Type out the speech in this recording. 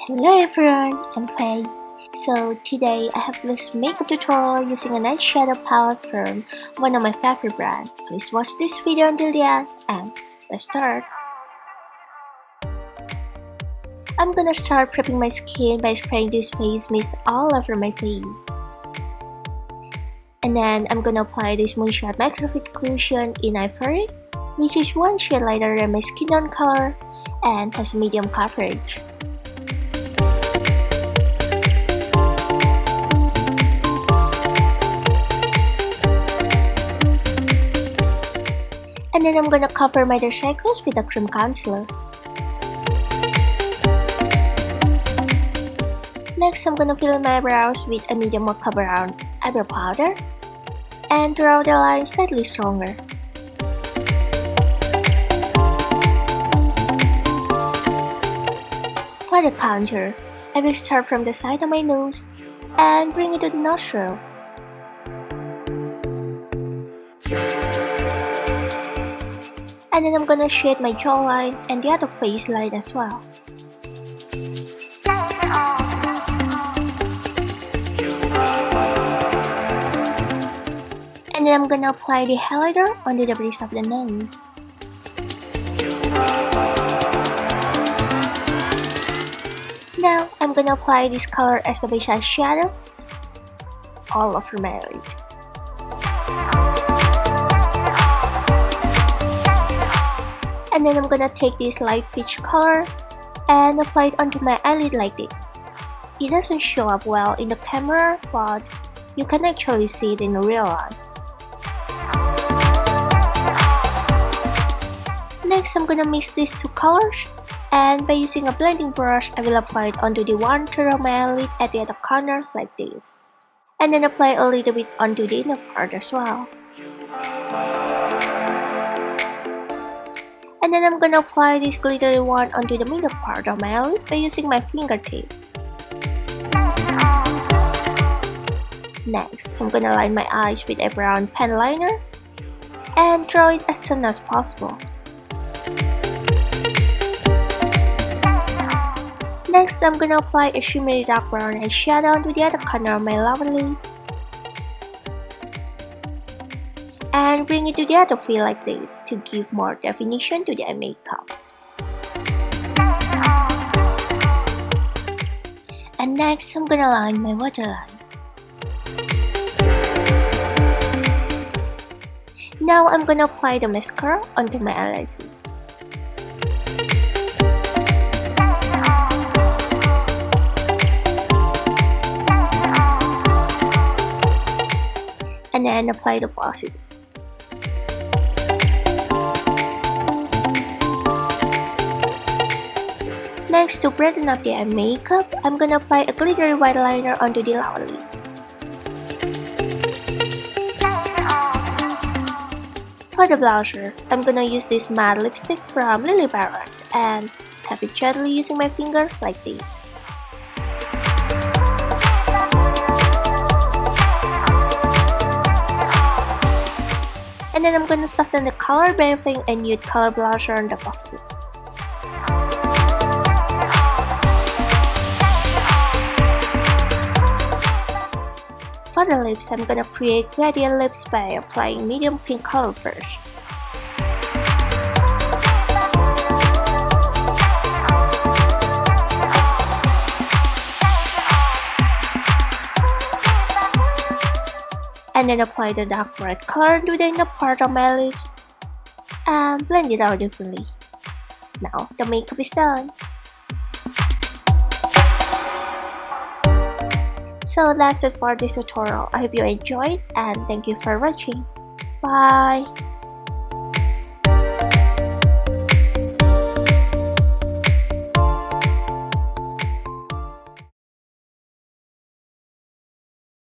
Hello everyone, I'm Faye. So today I have this makeup tutorial using a eyeshadow palette from one of my favorite brands. Please watch this video until the end and let's start. I'm gonna start prepping my skin by spraying this face mist all over my face. And then I'm gonna apply this Moonshot Microfit Cushion in Ivory, which is one shade lighter than my skin tone color and has medium coverage. And then I'm gonna cover my dark circles with a cream concealer. Next, I'm gonna fill in my eyebrows with a medium Mocha brown eyebrow powder and draw the line slightly stronger. For the contour, I will start from the side of my nose and bring it to the nostrils. And then I'm gonna shade my jawline and the other face line as well. And then I'm gonna apply the highlighter onto the base of the nose. Now I'm gonna apply this color as the base eyeshadow all over my lid. And then I'm gonna take this light peach color and apply it onto my eyelid like this. It doesn't show up well in the camera, but you can actually see it in real life. Next, I'm gonna mix these two colors, and by using a blending brush, I will apply it onto the one third of my eyelid at the other corner like this. And then apply a little bit onto the inner part as well. And then I'm gonna apply this glittery one onto the middle part of my eyelid by using my fingertip. Next, I'm gonna line my eyes with a brown pen liner and draw it as thin as possible. Next, I'm gonna apply a shimmery dark brown eyeshadow onto the other corner of my lower lid and bring it to the other field like this to give more definition to the eye makeup. And next, I'm gonna line my waterline. Now I'm gonna apply the mascara onto my eyelashes. And then apply the falsies. Next, to brighten up the eye makeup, I'm gonna apply a glittery white liner onto the lower lid. For the blusher, I'm gonna use this matte lipstick from Lilybyred and tap it gently using my finger like this. And then I'm gonna soften the color by applying a nude color blusher on the top of it. For the lips, I'm gonna create gradient lips by applying medium pink color first. And then apply the dark red color to the inner part of my lips and blend it out evenly. Now the makeup is done. So that's it for this tutorial. I hope you enjoyed and thank you for watching. Bye!